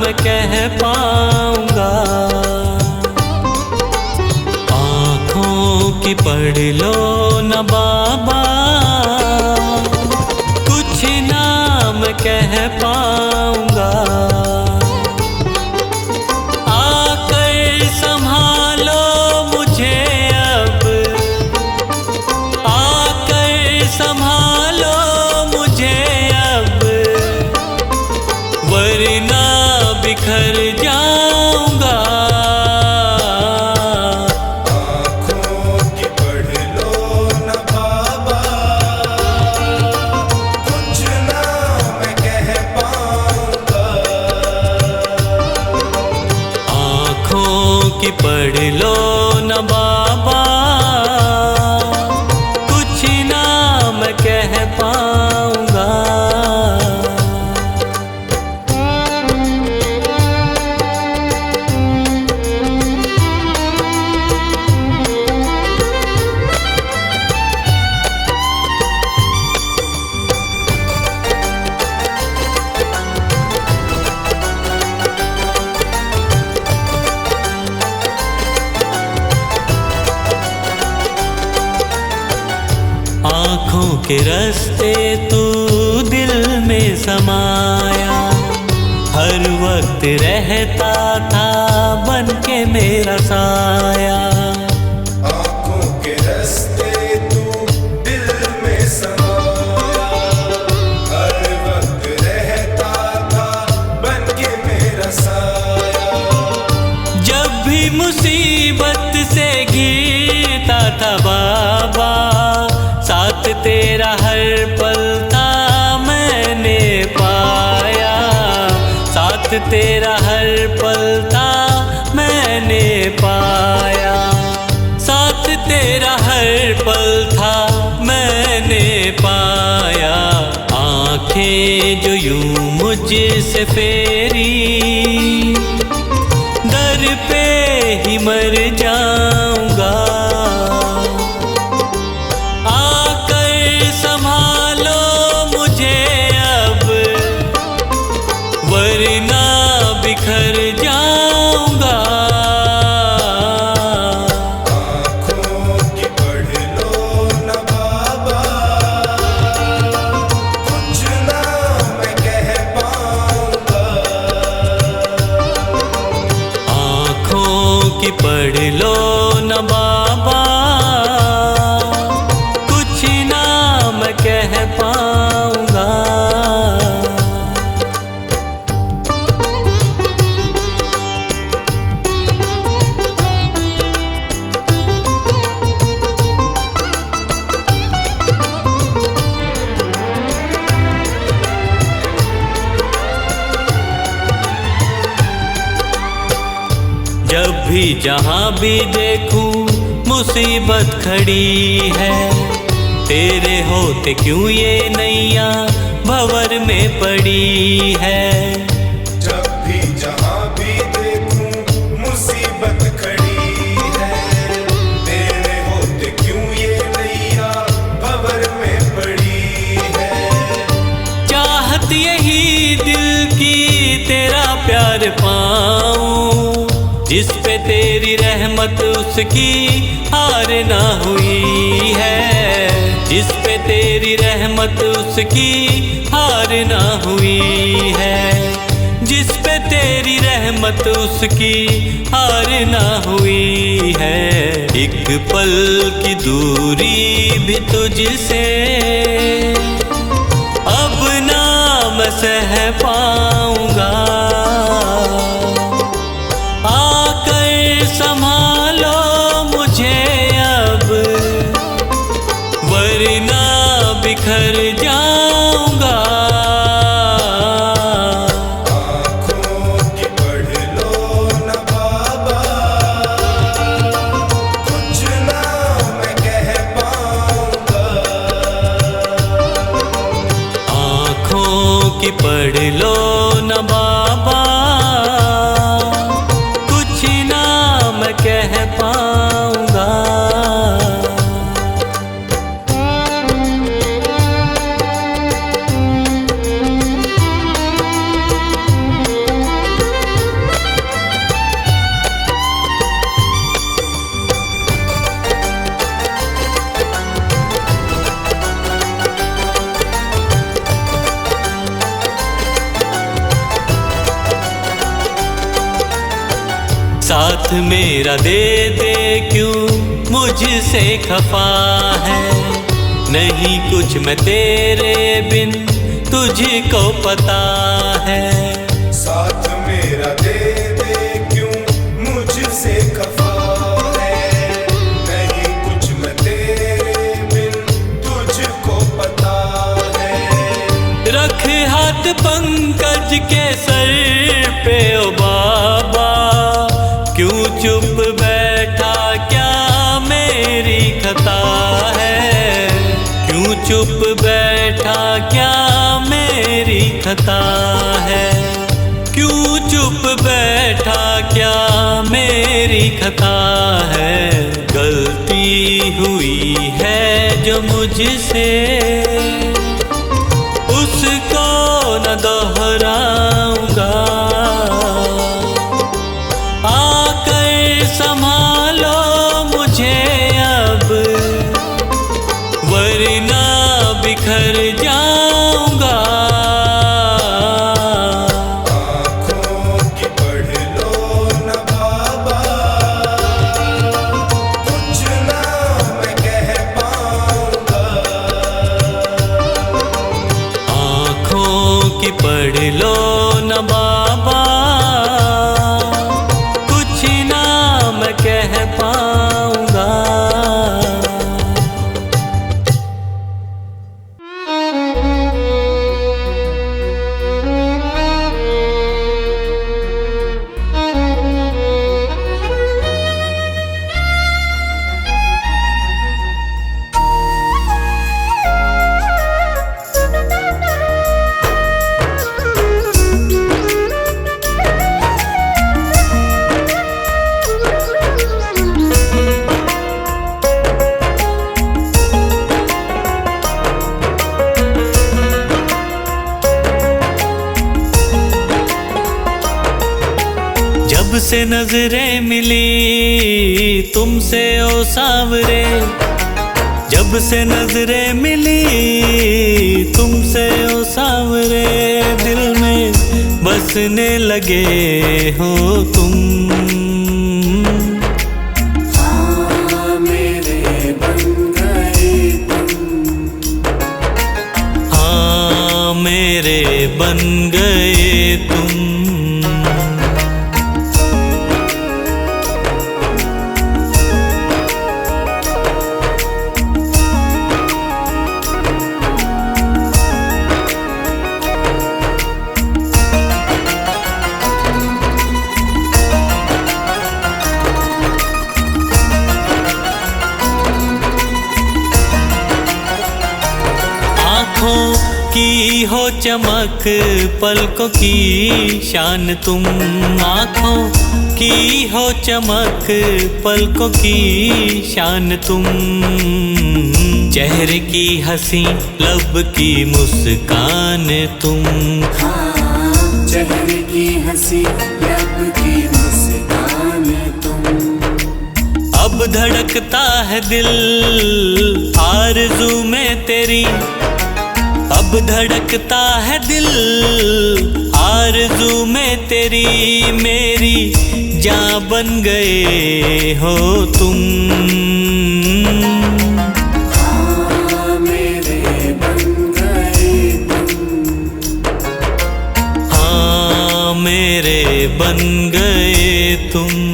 मैं कह पाऊंगा। आँखों की पढ़ लो न बाबा, कुछ ना मैं कह पाऊंगा। आकर संभालो मुझे अब, आकर संभालो मुझे अब, वरना बिखर जाऊंगा। आँखों की पढ़ लो न बाबा, कुछ ना मैं कह पाऊंगा। आँखों की पढ़ लो न बाबा, कुछ ना मैं कह पाऊंगा। आँखों के रास्ते तू दिल में समाया, हर वक्त रहता था बन के मेरा साया। आँखों के रास्ते तू दिल में समाया, हर वक्त रहता था बन के मेरा साया। जब भी मुसीबत से घिरता था बाबा, साथ तेरा हर पल था मैंने पाया। साथ तेरा हर पल था मैंने पाया। साथ तेरा हर पल था मैंने पाया। आंखें जो यूं मुझसे फेरी, दर पे ही मर जाऊंगा। आकर संभालो मुझे अब, वरना बिखर जाऊंगा। आँखों की पढ़ लो न बाबा, कुछ ना मैं कह पाऊंगा। आँखों की पढ़ लो न बाबा, कुछ ना मैं कह पाऊंगा। जब भी जहाँ भी देखूं मुसीबत खड़ी है, तेरे होते क्यों ये नैया भंवर में पड़ी है। जब भी जहाँ भी देखूं मुसीबत खड़ी है, तेरे होते क्यों ये नैया भंवर में पड़ी है। चाहत यही दिल की तेरा प्यार पाऊं, जिस पे तेरी रहमत उसकी हार ना हुई है। जिस पे तेरी रहमत उसकी हार ना हुई है। जिस पे तेरी रहमत उसकी हार ना हुई है। एक पल की दूरी भी तुझसे अब ना मैं सह पाऊंगा। आकर संभालो मुझे अब, वरना बिखर जाऊंगा। आँखों की पढ़ लो न बाबा, कुछ ना मैं कह पाऊंगा। आँखों की पढ़ लो न बाबा, कुछ ना मैं कह पाऊंगा। साथ मेरा दे दे क्यों मुझसे खफा है। नहीं कुछ मैं तेरे बिन तुझको पता है। साथ मेरा दे दे क्यों मुझसे खफा है। नहीं कुछ मैं तेरे बिन तुझको पता है। रख हाथ पंकज के सर पे ओ बाबा, क्यों चुप बैठा क्या मेरी खता है। क्यों चुप बैठा क्या मेरी खता है। क्यों चुप बैठा क्या मेरी खता है। गलती हुई है जो मुझसे उसको न दोहराऊंगा। आकर संभालो मुझे अब, वरना बिखर जाऊंगा। आँखों की पढ़ लो न बाबा, कुछ ना मैं कह पाऊंगा। आँखों की पढ़ लो न बाबा, कुछ ना मैं कह पाऊंगा। जब से नजरें मिली तुमसे ओ सांवरे, जब से नजरें मिली तुमसे ओ सांवरे, दिल में बसने लगे हो तुम। हाँ मेरे बन गए तुम। हाँ मेरे बन गए तुम। की हो चमक पलकों की शान तुम। आँखों की हो चमक पलकों की शान तुम। चेहरे की हंसी लब की मुस्कान तुम। हाँ चेहरे की हंसी लब की मुस्कान तुम। अब धड़कता है दिल आरज़ू में तेरी। अब धड़कता है दिल आरज़ू में तेरी। मेरी जान बन गए हो तुम। हाँ मेरे बन गए तुम। हाँ मेरे बन गए तुम।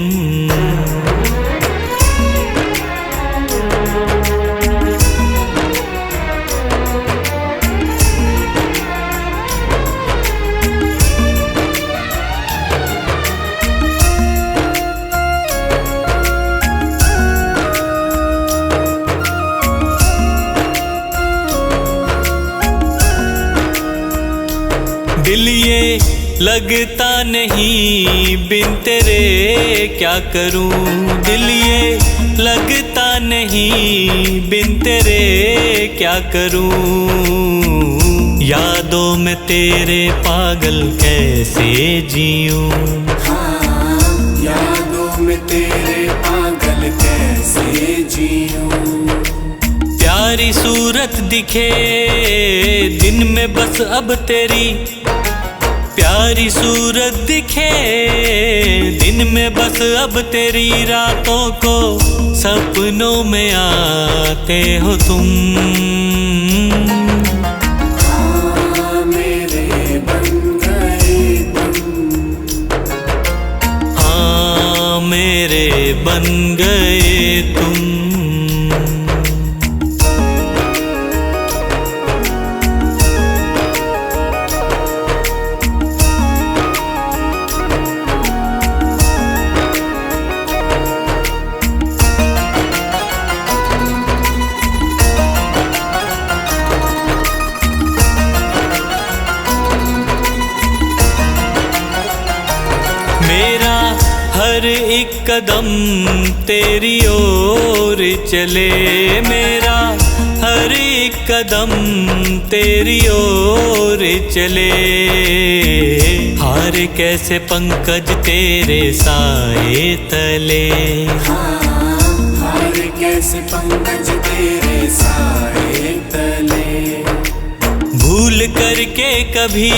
दिल ये लगता नहीं बिन तेरे क्या करूं। दिल ये लगता नहीं बिन तेरे क्या करूं। यादों में तेरे पागल कैसे जीऊं। हाँ यादों में तेरे पागल कैसे जीऊं। प्यारी सूरत दिखे दिन में बस अब तेरी। प्यारी सारी सूरत दिखे दिन में, बस अब तेरी रातों को सपनों में आते हो तुम। हाँ मेरे बन गए तुम, हाँ मेरे बन गए तुम। मेरा हर एक कदम तेरी ओर चले, मेरा हर एक कदम तेरी ओर चले। हार कैसे पंकज तेरे साए तले, हार कैसे पंकज तेरे साए तले। भूल करके कभी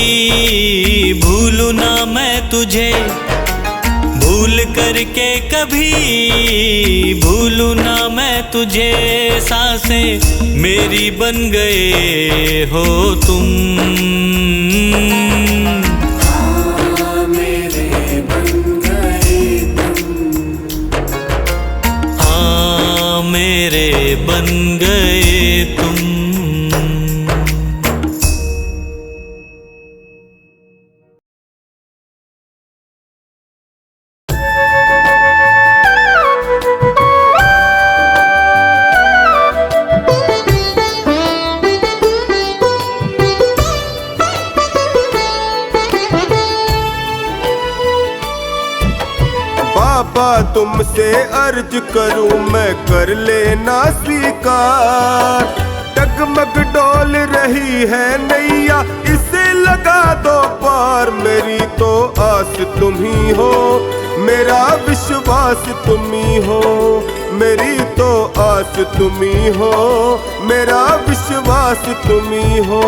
भूलू ना मैं तुझे, भूल करके कभी भूलू ना मैं तुझे। सांसें मेरी बन गए हो तुम, हाँ मेरे बन गए तुम, हाँ मेरे बन गए तुम। बाबा तुमसे अर्ज करूं मैं, कर लेना स्वीकार। डगमग डोल रही है नैया, इसे लगा दो पार। मेरी तो आस तुम ही हो, मेरा विश्वास तुम ही हो। मेरी तो आस तुम ही हो, मेरा विश्वास तुम ही हो।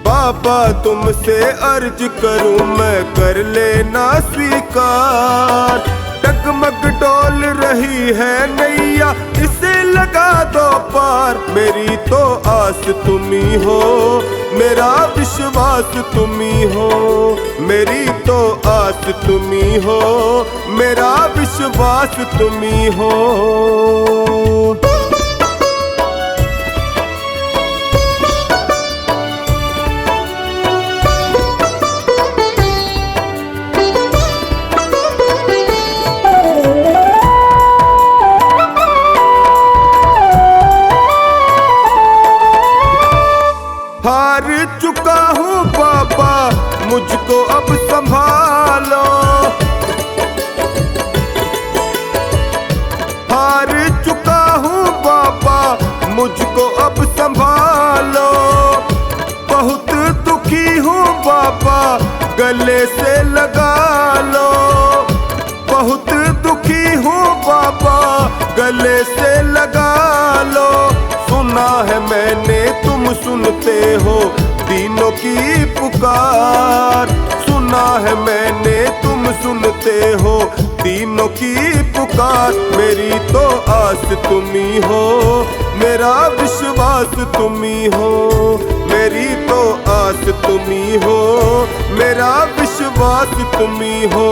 बाबा तुमसे अर्ज करूं मैं, कर लेना स्वीकार। डगमग डोल रही है नैया, इसे लगा दो पार। मेरी तो आस तुम ही हो, मेरा विश्वास तुम ही हो। मेरी तो आस तुम ही हो, मेरा विश्वास तुम ही हो। हार चुका हूँ बाबा, मुझको अब संभालो। हार चुका हूँ बाबा, मुझको अब संभालो। बहुत दुखी हूँ बाबा, गले से लगा लो। बहुत दुखी हूँ बाबा, गले से लगा लो। सुना है मैंने तुम सुनते हो दीनों की पुकार। सुना है मैंने तुम सुनते हो दीनों की पुकार। मेरी तो आस तुम ही हो, मेरा विश्वास तुम ही हो। मेरी तो आस तुम ही हो, मेरा विश्वास तुम ही हो।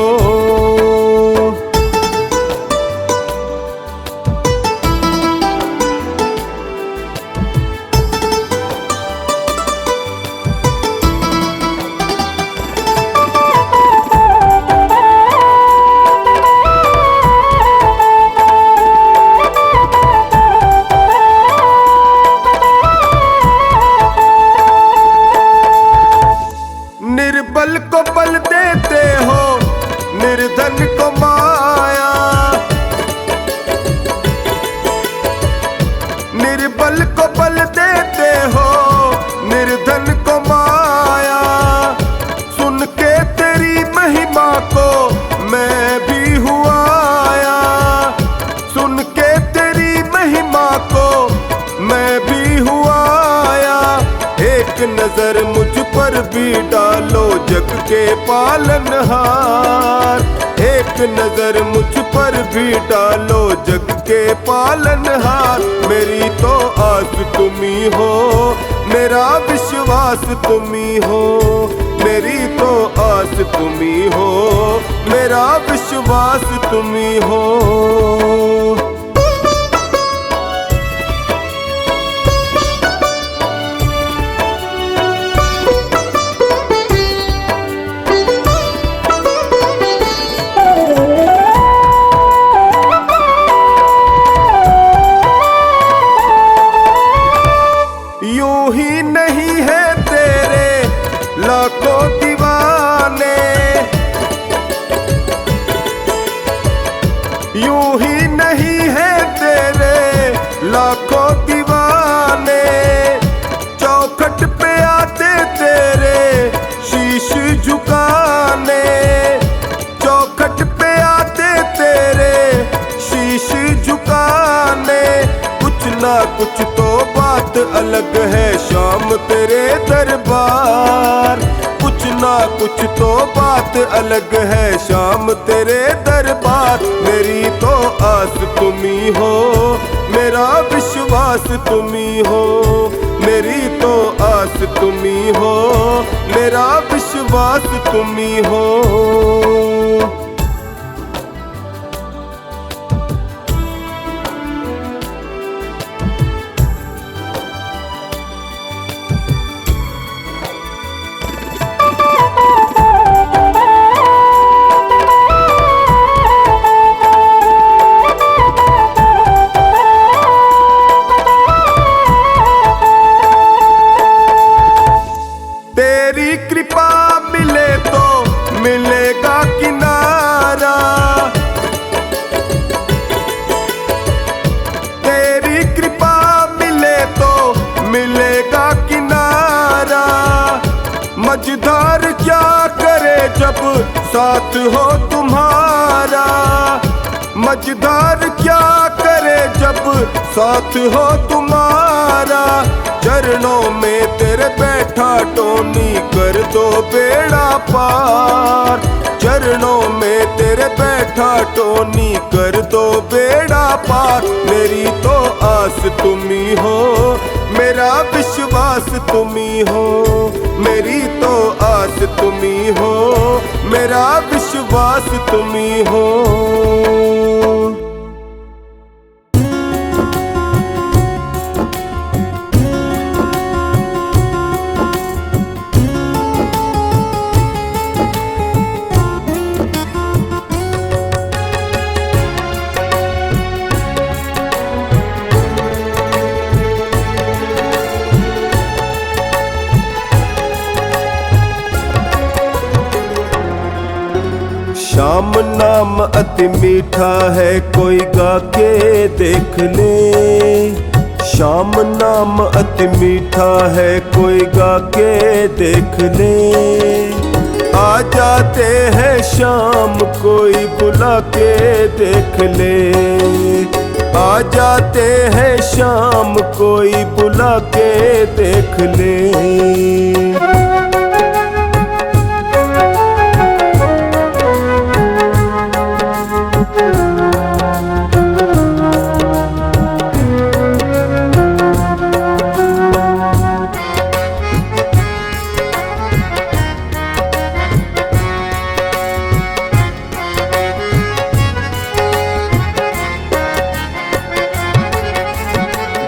निर्बल को बल देते हो, निर्धन को माया। निर्बल को बल देते हो, निर्धन को माया। सुन के तेरी महिमा को मैं भी हुआ आया। सुन के तेरी महिमा को मैं भी हुआ आया। एक नजर मुझ पर भी डालो, जग के पालनहार। एक नजर मुझ पर भी डालो जग के पालनहार। मेरी तो आस तुमी हो, मेरा विश्वास तुमी हो। मेरी तो आस तुमी हो, मेरा विश्वास तुमी हो। यूं ही नहीं है तेरे लाखों दीवाने, यूं ही नहीं है तेरे लाखों दीवाने। चौखट पे आते तेरे शीश झुकाने, चौखट पे आते तेरे शीश झुकाने। कुछ ना कुछ तो बात अलग है शाम तेरे दरबार। कुछ ना कुछ तो बात अलग है शाम तेरे दरबार। मेरी तो आस तुमी हो, मेरा विश्वास तुमी हो। मेरी तो आस तुमी हो, मेरा विश्वास तुमी हो। तेरी कृपा मिले तो मिलेगा किनारा, तेरी कृपा मिले तो मिलेगा किनारा। मझधार क्या करे जब साथ हो तुम्हारा, मझधार क्या करे जब साथ हो तुम्हारा। चरणों में तेरे बैठा टोनी कर दो बेड़ा पार। चरणों में तेरे बैठा टोनी कर दो बेड़ा पार। मेरी तो आस तुमी हो, मेरा विश्वास तुमी हो। मेरी तो आस तुमी हो, मेरा विश्वास तुमी हो। श्याम नाम अति मीठा है कोई गा के देख ले। श्याम नाम अति मीठा है कोई गा के देख ले। आ जाते हैं शाम कोई बुला के देख ले। आ जाते हैं शाम कोई बुला के देख ले।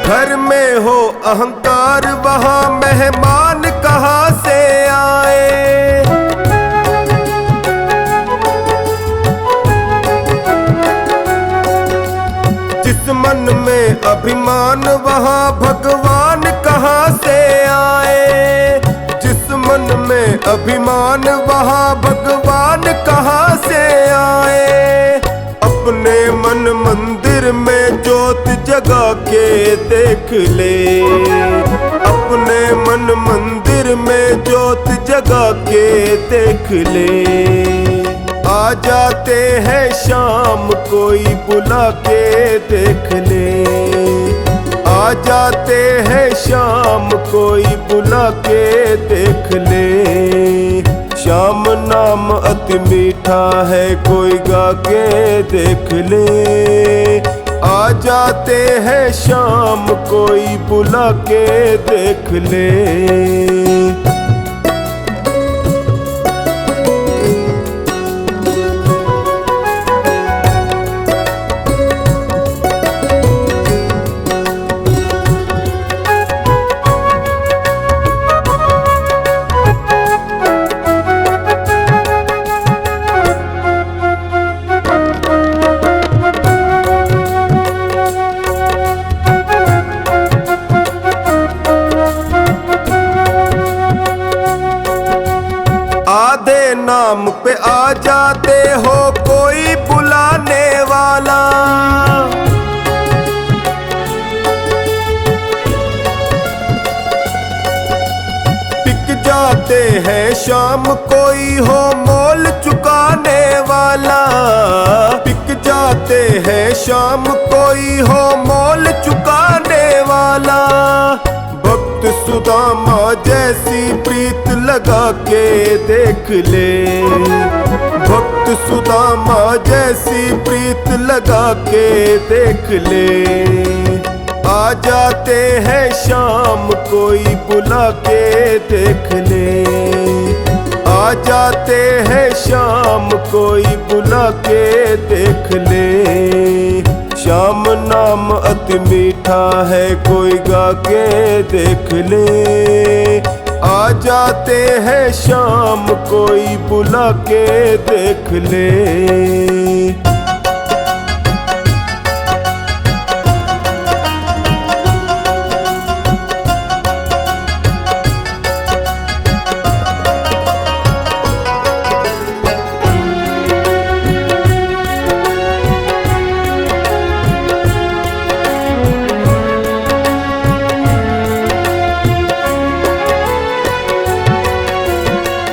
घर में हो अहंकार वहाँ मेहमान कहाँ से आए। जिस मन में अभिमान वहाँ भगवान कहाँ से आए। जिस मन में अभिमान वहाँ भगवान कहाँ से आए। अपने मन मंदिर में ज्योत जगा के देख ले। अपने मन मंदिर में ज्योत जगा के देख ले। आ जाते हैं शाम कोई बुला के देख ले। आ जाते हैं शाम कोई बुला के देख ले। श्याम नाम अति मीठा है, कोई गा के देख ले। आ जाते हैं शाम, कोई बुला के देख ले। आधे नाम पे आ जाते हो, कोई बुलाने वाला। पिक जाते हैं शाम, कोई हो मोल चुकाने वाला। पिक जाते हैं शाम, कोई हो मोल चुकाने वाला। भक्त सुदामा जैसी प्रीत लगा के देख ले। भक्त सुदामा जैसी प्रीत लगा के देख ले। आ जाते हैं शाम, कोई बुला के देख ले। आ जाते हैं शाम, कोई बुला के देख ले। श्याम नाम अति मीठा है, कोई गा के देख ले। आ जाते हैं शाम, कोई बुला के देख ले।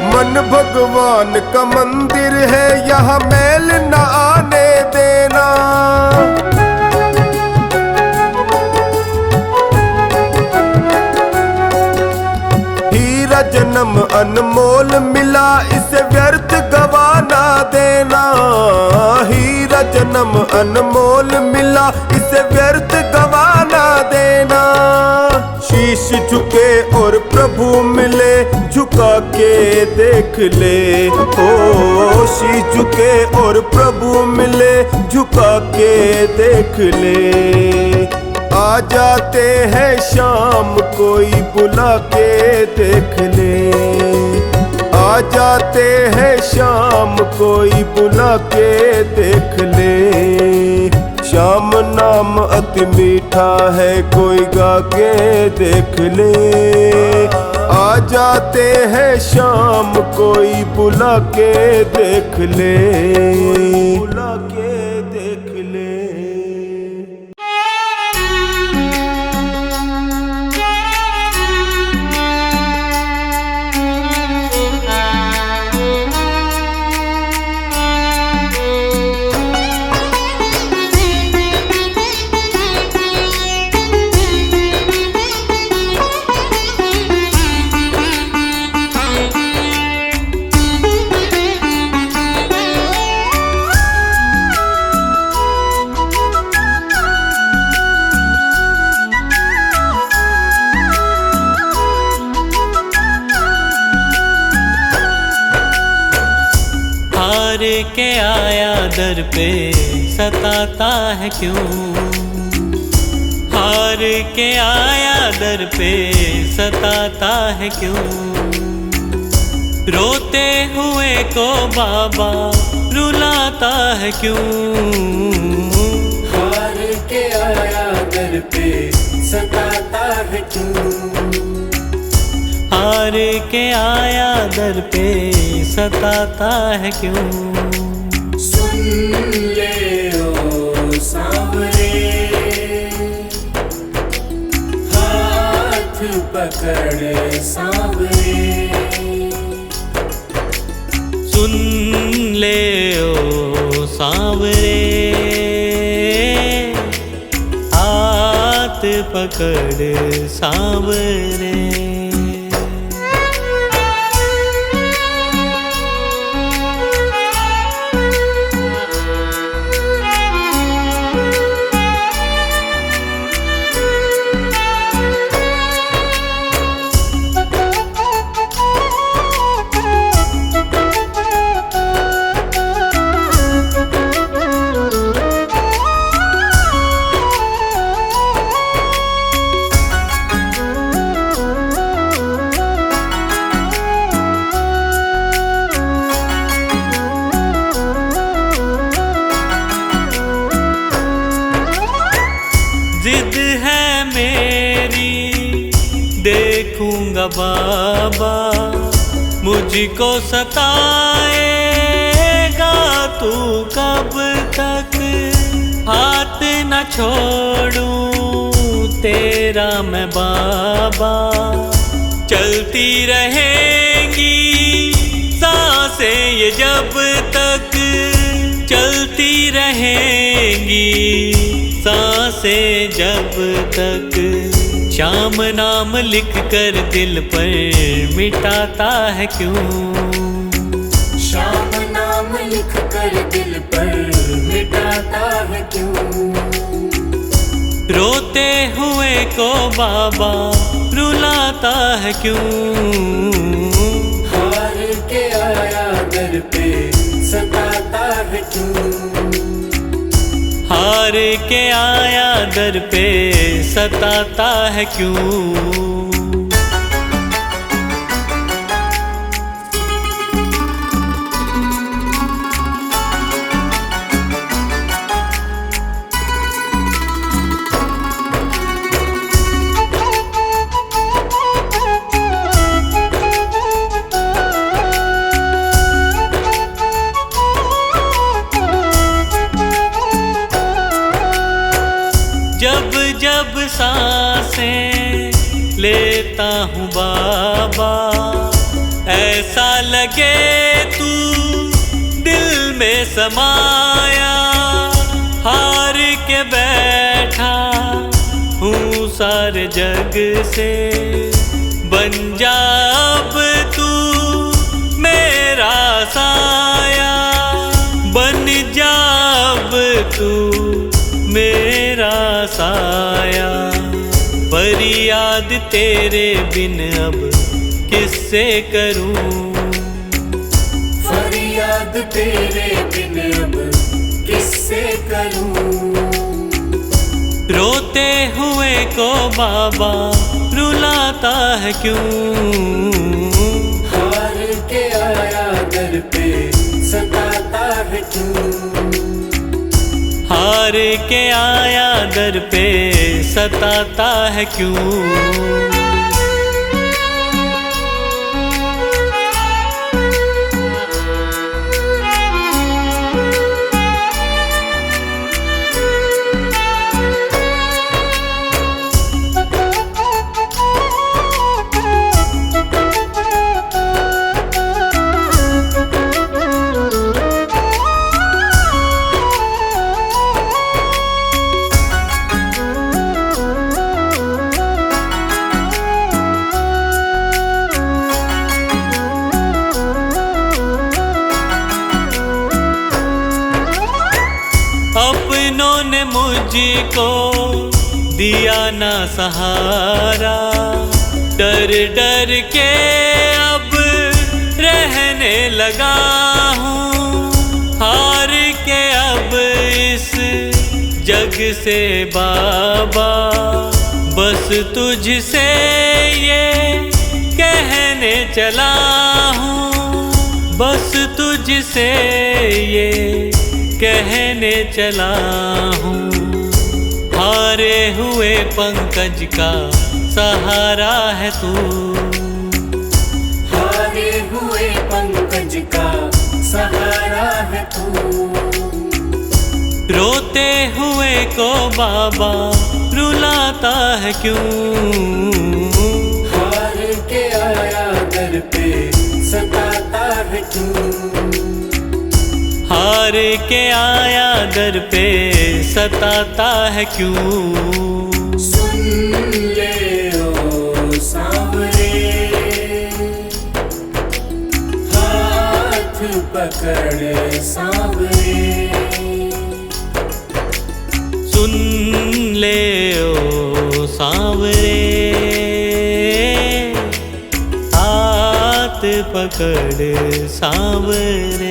मन भगवान का मंदिर है, यहाँ मैल न आने देना। हीरा जन्म अनमोल मिला, इसे व्यर्थ गवाना देना। हीरा जन्म अनमोल मिला, इसे व्यर्थ गवाना देना। शीश झुके और प्रभु मिले, झुका के देख ले। ओ शीश झुके और प्रभु मिले, झुका के देख ले। आ जाते हैं शाम, कोई बुला के देख ले। आ जाते हैं शाम, कोई बुला के देख ले। श्याम नाम अति मीठा है, कोई गा के देख ले। आ जाते हैं शाम, कोई बुला के देख ले। बुला के देख ले। हार के आया दर पे सताता है क्यों। हार के आया दर पे सताता है क्यों। रोते हुए को बाबा रुलाता है क्यों। हार के आया दर पे सताता है क्यों। हार के आया दर पे सताता है क्यों। सुन ले ओ सांवरे, हाथ पकड़ सांवरे। सुन ले ओ सांवरे, हाथ पकड़ सांवरे। का बाबा, मुझको सताएगा तू कब तक, हाथ न छोड़ूं तेरा मैं बाबा। चलती रहेंगी सांसें ये जब तक, चलती रहेंगी सांसें जब तक। श्याम नाम लिख कर दिल पर मिटाता है क्यों, श्याम नाम लिख कर दिल पर मिटाता है क्यों। रोते हुए को बाबा रुलाता है क्यों, हार के आया दर पे सताता है क्यों, हार के आया दर पे सताता है क्यों। जब जब सांसें लेता हूँ बाबा, ऐसा लगे तू दिल में समाया। हार के बैठा हूँ सारे जग से, बन जा अब तू मेरा साया, बन जा अब तू मेरा साया। फरियाद तेरे बिन अब किससे करूं, फरियाद तेरे बिन अब किससे करूं। रोते हुए को बाबा रुलाता है क्यों, हार के आया दर पे सताता है क्यों, हार के आया दर पे सताता है क्यों। अपनों ने मुझको दिया ना सहारा, डर डर के अब रहने लगा हूँ। हार के अब इस जग से बाबा, बस तुझसे ये कहने चला हूँ, बस तुझसे ये कहने चला हूँ। हारे हुए पंकज का सहारा है तू, हारे हुए पंकज का सहारा है तू। रोते हुए को बाबा रुलाता है क्यों, हार के आया दर पे सताता है क्यों, हार के आया दर पे सताता है क्यों। सुन ले ओ सांवरे, हाथ पकड़ सांवरे, सुन ले ओ सांवरे, हाथ पकड़ सांवरे।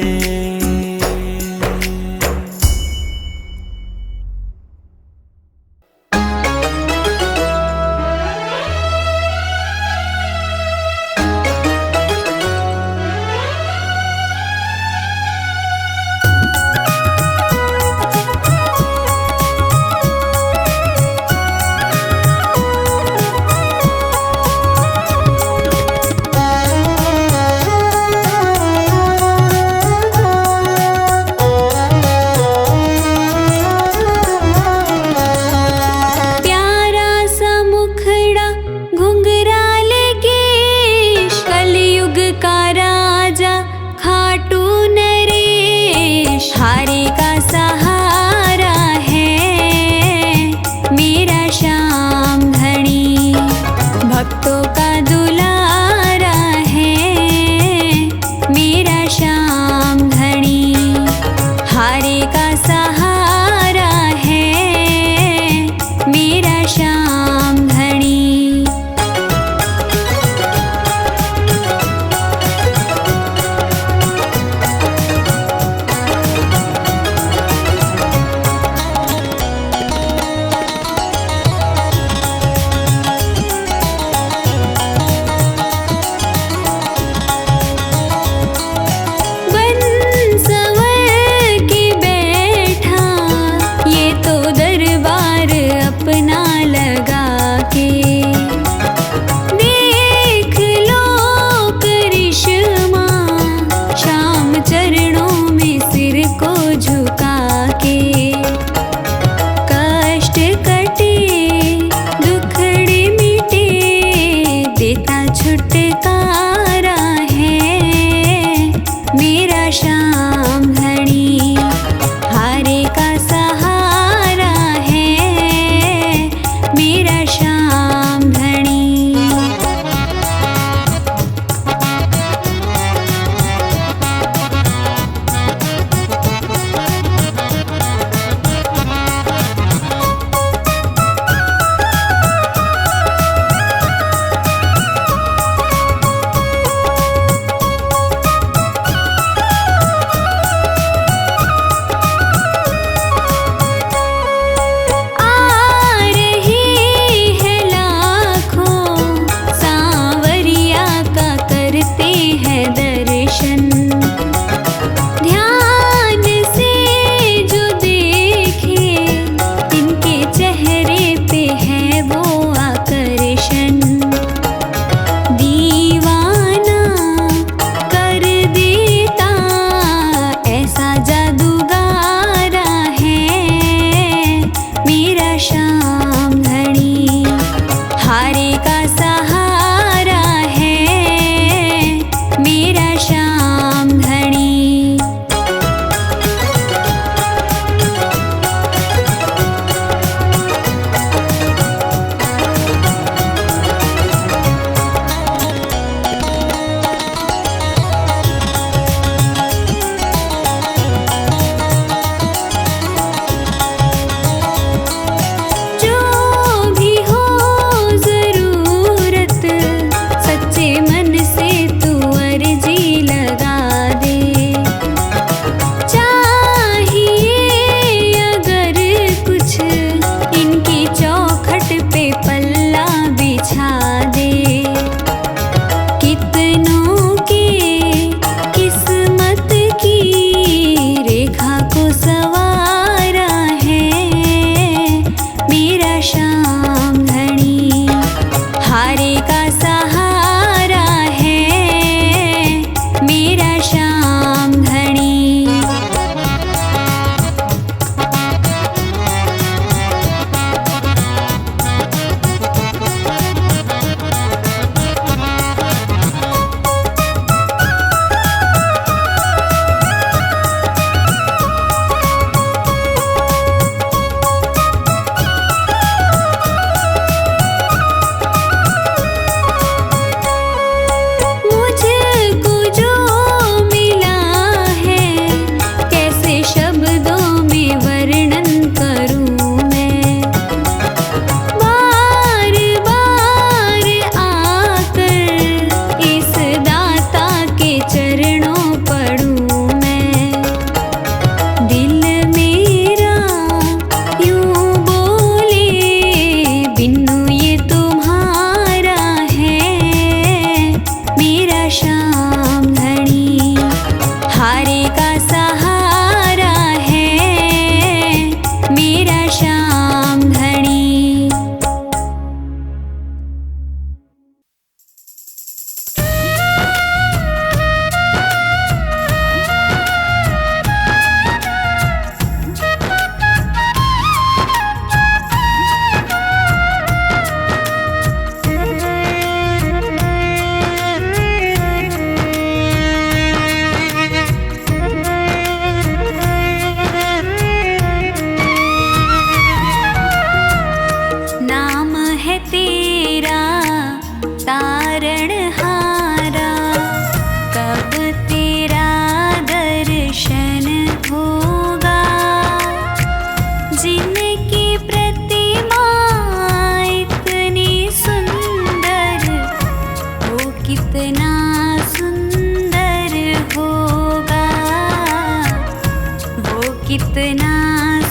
कितना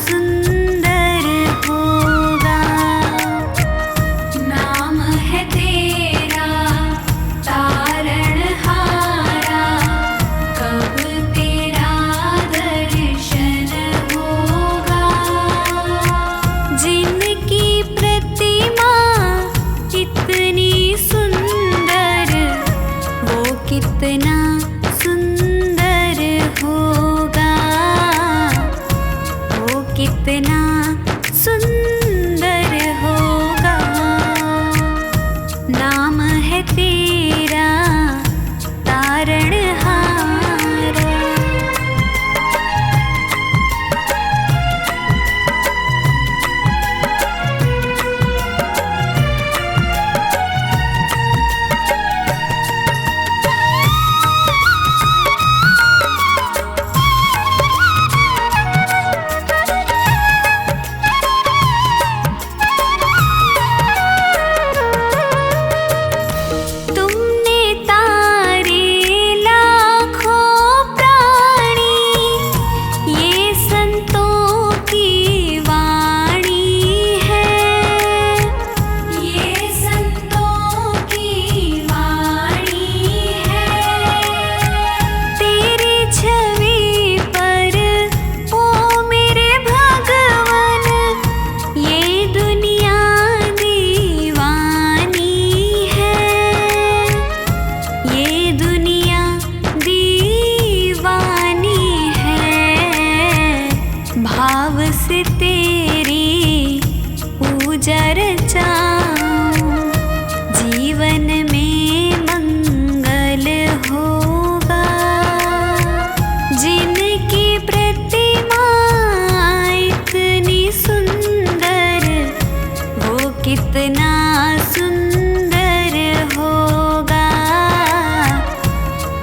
सुंदर होगा। नाम है तेरा तारणहारा, कब तेरा दर्शन होगा। जिनकी प्रतिमा इतनी सुंदर, वो कितना सुंदर होगा, वो कितना सुंदर होगा। नाम है तेरा तारणहारा। तुमने तारे लाखों प्राणी, ये संतों की वाणी है, ये संतों की वाणी है। तेरी छवि पर ओ मेरे भगवन, ये दुनिया दीवानी है, ये दुनिया दीवानी है। भाव से तेरी पूजा रचाऊं, जीवन में मंगल होगा। जिनकी प्रतिमा इतनी सुंदर, वो कितना सुंदर होगा,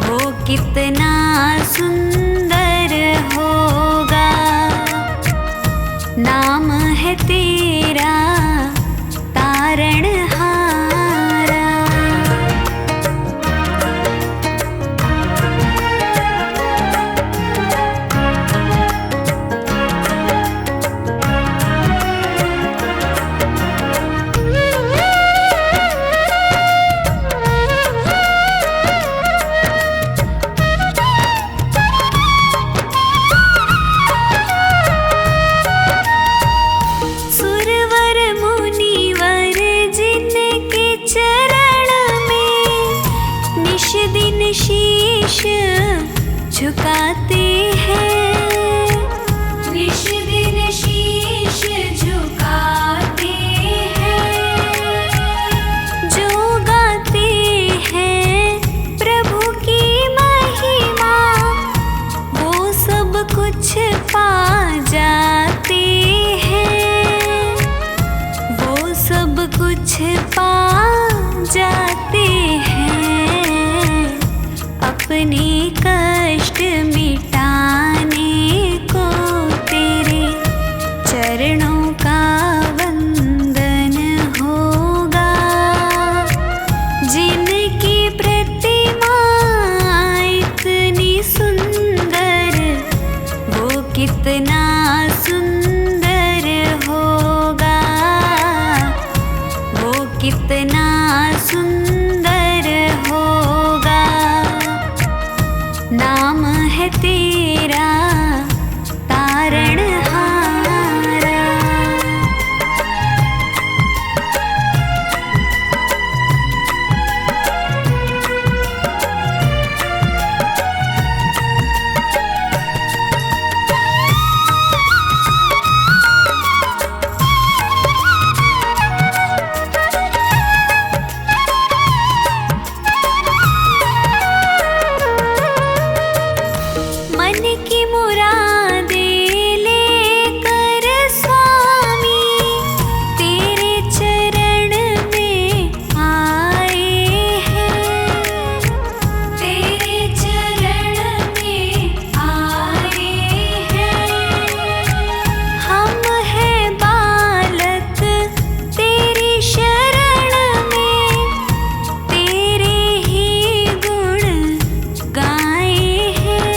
वो कितना सुंदर होगा। नाम है तेरा तारणहारा। सुरवर मुनिवर जिनके चरण में निश दिन शीश झुकाते हैं, निश दिन शीश झुकाते हैं। जो गाते हैं प्रभु की महिमा, वो सब कुछ पा जाते हैं, वो सब कुछ पा जाते हैं। अपने कष्ट मिटाने को तेरे चरणों का वंदन होगा। जिनकी प्रतिमा इतनी सुंदर, वो कितना सुंदर होगा, वो कितना सुंदर होगा। नाम है तेरा तारणहारा। मन की मुरादें लेकर स्वामी तेरे चरण में आए हैं, तेरे चरण में आए हैं। हम हैं बालक तेरी शरण में, तेरे ही गुण गाए हैं।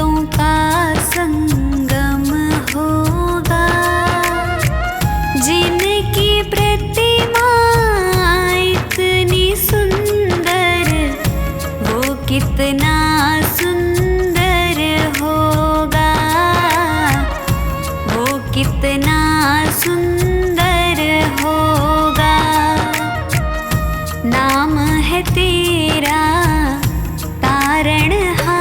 गीतों का संगम होगा। जिनकी प्रतिमा इतनी सुंदर, वो कितना सुंदर होगा, वो कितना सुंदर होगा। नाम है तेरा तारणहारा।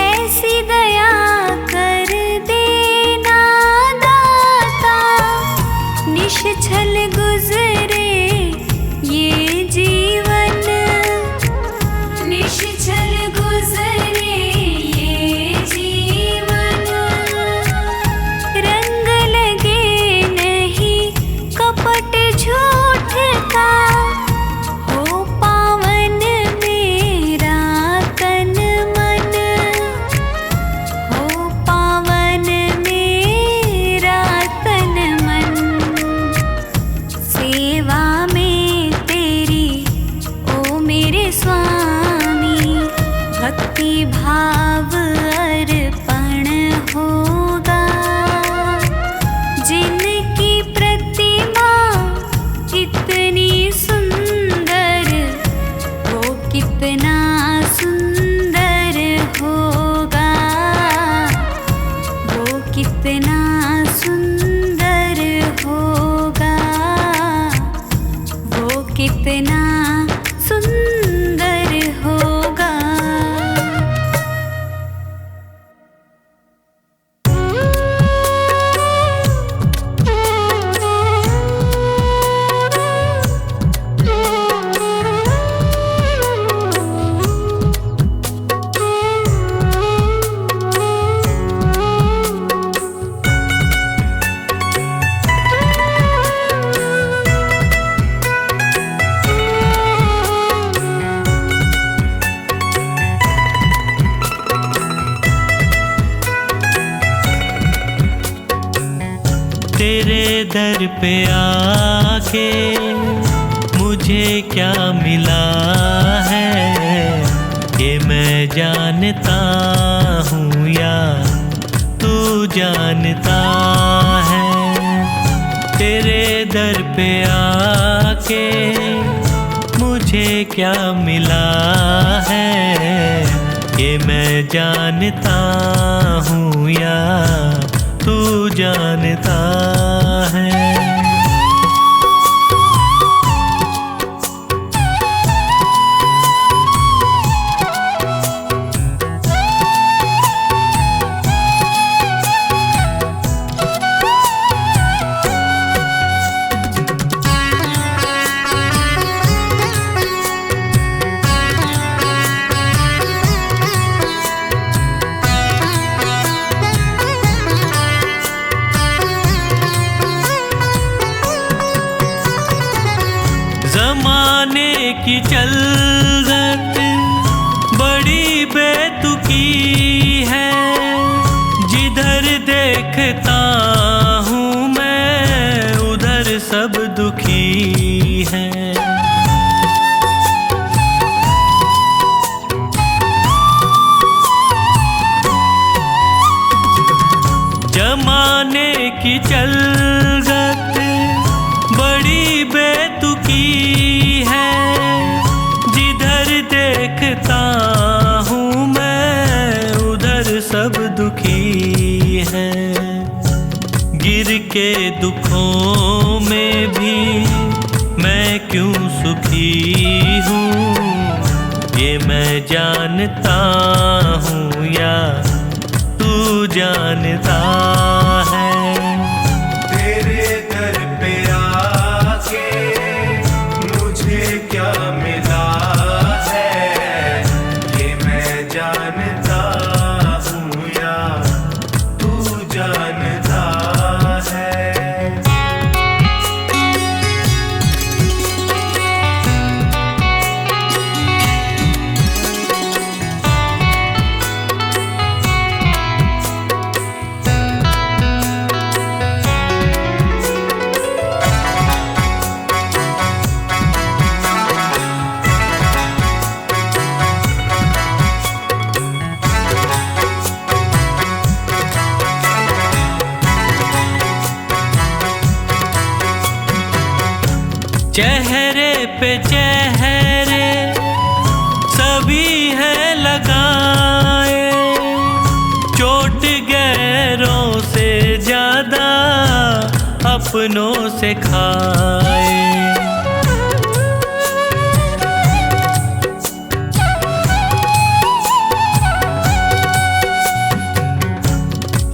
ऐसी दया कर देना दाता, निश्छल गुजरे ये जीवन, निश्छल गुजरे ये जीवन। रंग लगे नहीं कपट झूठ का, हो पावन मेरा तन मन, हो पावन मेरा तन मन। सेवा में तेरी ओ मेरे स्वामी, भक्ति भाव अर्पण होगा। जिनकी प्रतिमा इतनी सुंदर, वो कितना सुंदर होगा, वो कितना सुंदर होगा, वो कितना सुंदर होगा। तेरे दर पे आके मुझे क्या मिला है, ये मैं जानता हूँ या तू जानता है। तेरे दर पे आके मुझे क्या मिला है, ये मैं जानता हूँ या तू जानता है। जमाने की चलत बड़ी बेतुकी है, जिधर देखता हूँ मैं उधर सब दुखी है। जमाने की चलत बड़ी बेतुकी है, जिधर देखता हूँ मैं उधर सब दुखी है। गिर के दुखों में भी मैं क्यों सुखी हूँ, ये मैं जानता हूँ या तू जानता है। तेरे दर पे आके मुझे क्या मिला है, ये मैं जानता हूँ या तू जानता है। चेहरे पे चेहरे सभी है लगाए, चोट गैरों से ज्यादा अपनों से खाए।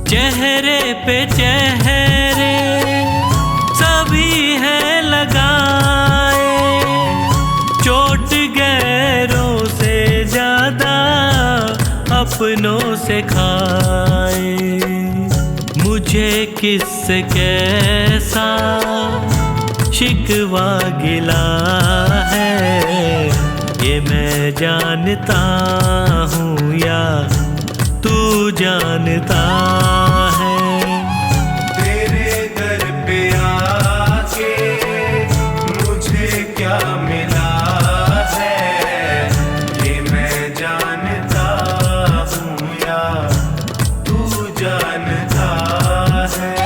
चेहरे पे चेहरे सभी है लगाए, चोट गैरों से ज्यादा अपनों से खाए। मुझे किससे कैसा शिकवा गिला है, ये मैं जानता हूँ या तू जानता है। तेरे दर पे आके मुझे क्या मिला है, ये मैं जानता हूँ या तू जानता है।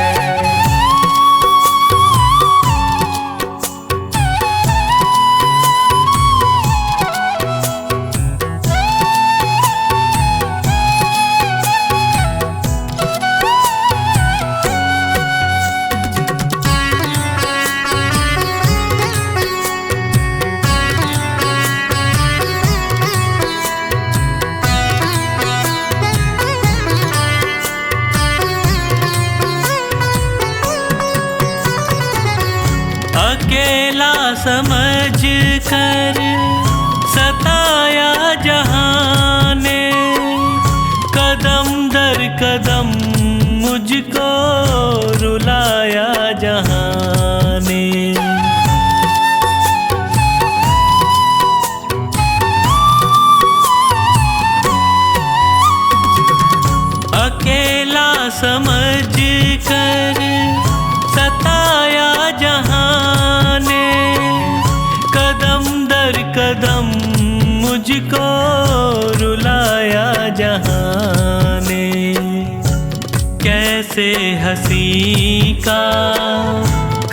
अकेला समझ कर सताया जहां ने, कदम दर कदम मुझको रुलाया जहां ने। अकेला समझ कर सताया जहां ने, कदम दर कदम मुझको रुलाया जहां ने। कैसे हंसी का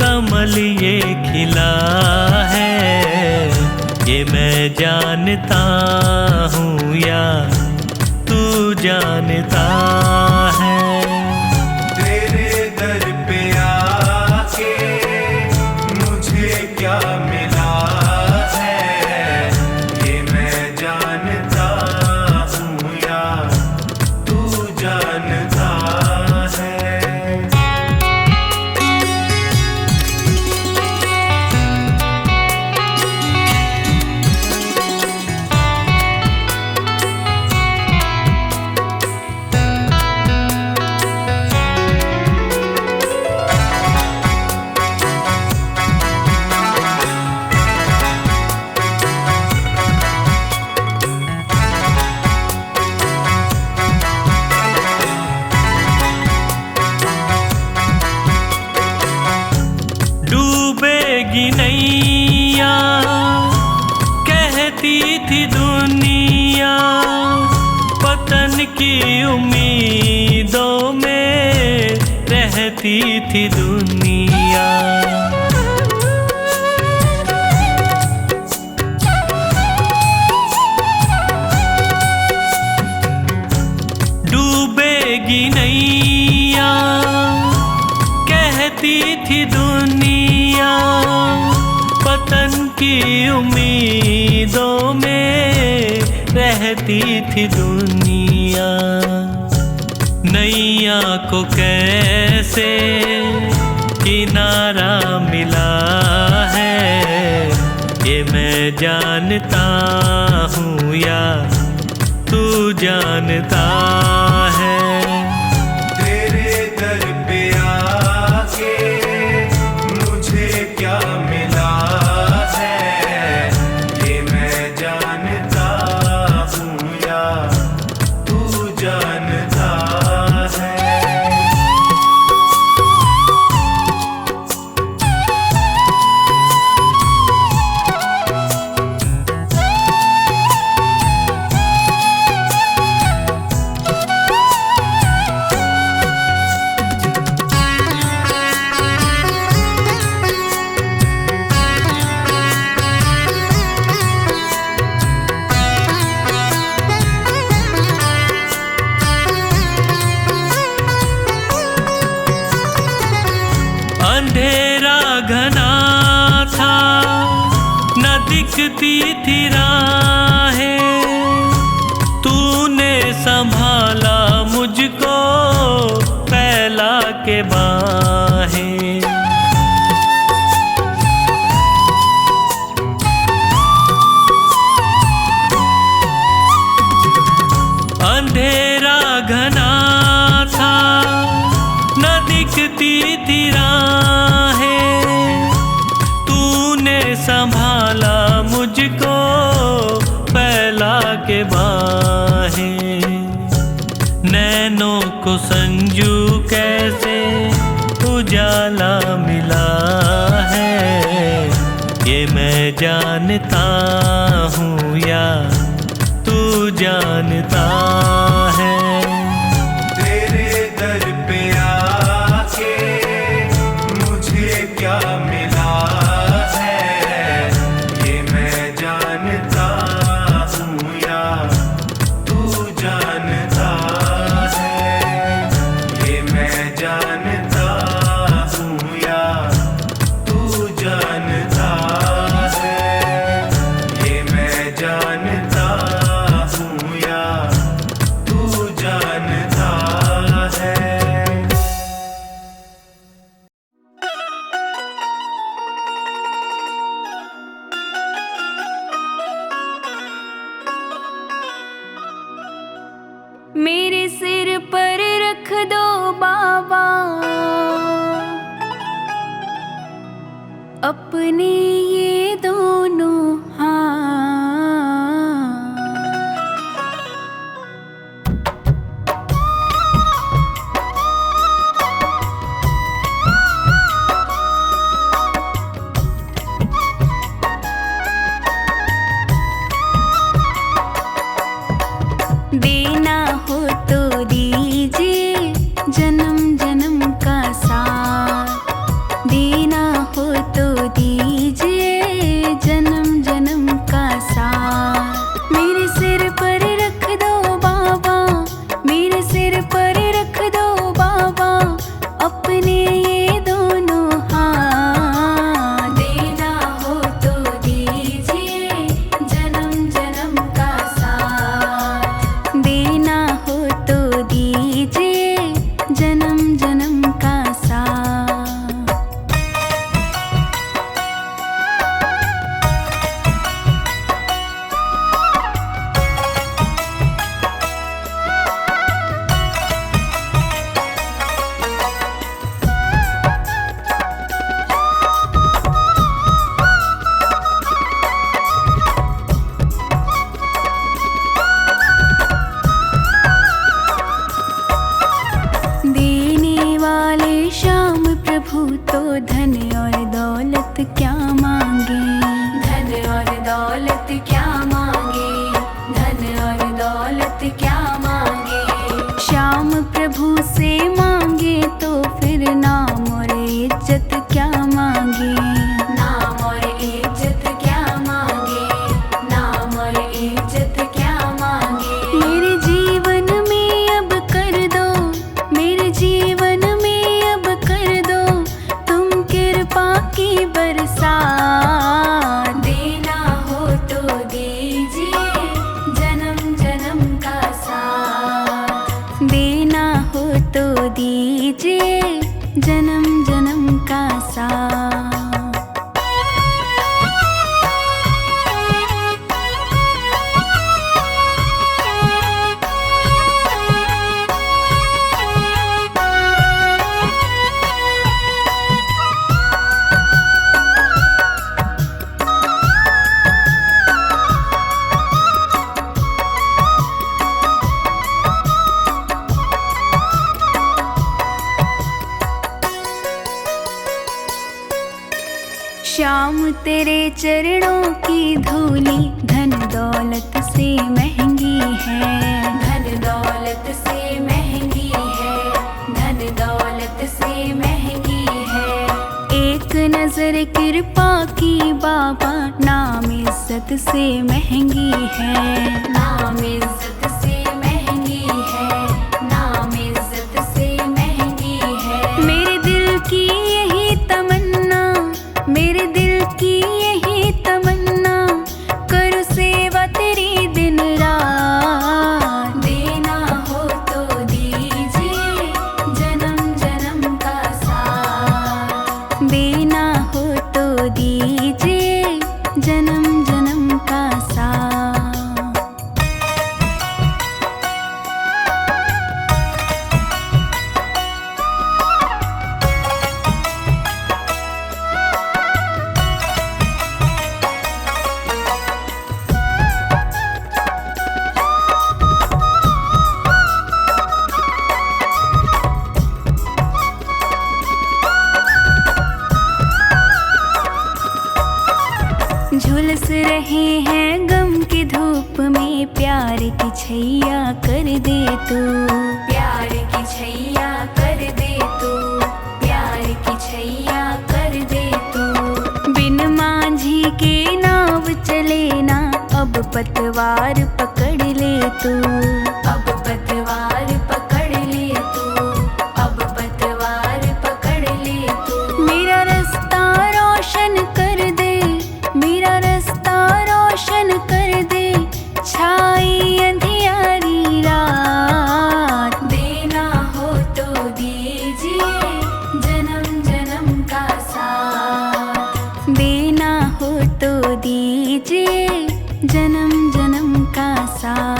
कमल ये खिला है, ये मैं जानता हूँ या तू जानता है। तेरे दर पे आके मुझे क्या मिला है, ये मैं जानता हूँ या तू जानता है। डूबेगी नैया कहती थी दुनिया, पतन की उम्मीदों में रहती थी दुनिया। डूबेगी नैया कहती थी दुनिया, पतन की उम्मीदों में रहती थी दुनिया। नैया को कैसे किनारा मिला है, ये मैं जानता हूँ या तू जानता है। तेरे दर पे आके मुझे क्या मिला है, ये मैं जानता हूँ या तू जानता है। अंधेरा घना था न दिखती थी राहें, तूने संभाला मुझको फैला के बाहें। अंधेरा घना था न दिखती थी राहें, तूने संभाला मुझको फैला के बाहें। नैनों को संजू कैसे उजाला मिला है, ये मैं जानता हूँ या तू जानता है। तेरे दर पे आके मुझे क्या मिला है, ये मैं जानता हूँ या तू जानता है। ये मैं जानता हूँ या तू जानता है। ये मैं जानता हूँ या तू जानता है। मेरे सिर पर रख दो बाबा अपने ये दोनों हाथ, देना हो तो दीजिए जन्म जन्म का साथ, देना हो तो दीजिए जन्म जन्म का साथ। मेरे सिर पर रख दो बाबा, मेरे सिर पर रख दो बाबा अपने ये दोनों हाथ, देना हो तो दीजिए जन्म जन्म का साथ, देना हो तो दीजिए जन्म जन्म का साथ। देने वाले श्याम प्रभु तो धन और दौलत क्या मांगे, धन और दौलत क्या मांगे, धन और दौलत क्या मांगे। श्याम प्रभु से मांगे तो फिर नाम और इज्जत क्या मांगे, नाम और इज्जत क्या मांगे, नाम और इज्जत क्या मांगे। मेरे जीवन में अब कर दो, मेरे जीवन में अब कर दो तुम कृपा की बरसात, देना हो तो दीजिए जन्म जन्म का साथ, देना हो तो दीजिए जन्म जन्म का साथ। श्याम तेरे चरणों की धूली धन दौलत से महंगी है, धन दौलत से महंगी है, धन दौलत से महंगी है। एक नजर कृपा की बाबा नाम इज्जत से महंगी है, नाम इज्जत से महंगी है, नाम इज्जत से महंगी है। मेरे दिल की यही देना हो तो दीजिए जन्म जन्म का साथ। झुलस रहे हैं गम की धूप में, प्यार की छैया कर दे तू, प्यार की छैया कर दे तू, प्यार की छैया कर दे तू। बिन मांझी के नाव चले ना, अब पतवार पकड़ ले तू, अब पतवार पकड़ ले तू, अब पतवार पकड़ ले तू। मेरा रास्ता रोशन कर दे, मेरा रास्ता रोशन कर दे, छाई अंधियारी रात। देना हो तो दीजिए जन्म जन्म का साथ, देना हो तो दीजिए जन्म जन्म का साथ।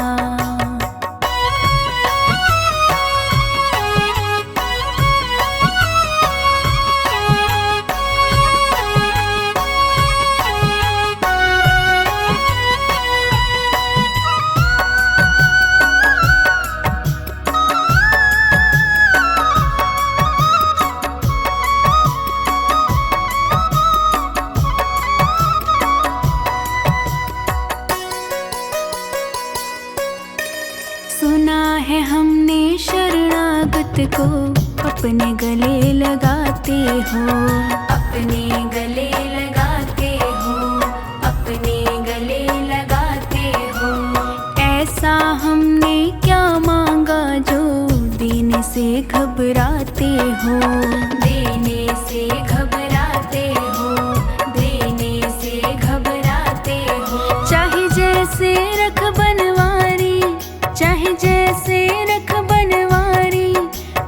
सुना है हमने शरणागत को अपने गले लगाते हो, अपने गले लगाते हो, अपने गले लगाते हो। ऐसा हमने क्या मांगा जो देने से घबराते हो, देने से घबराते हो, देने से घबराते हो। चाहे जैसे रख बनवारी, चाहे जैसे रख बनवारी,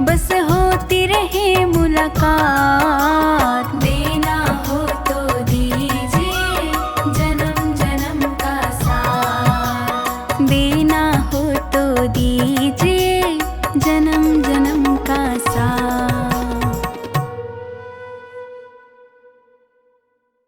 बस होती रहे मुलाकात। देना हो तो दीजिए जन्म जन्म का साथ, देना हो तो दीजिए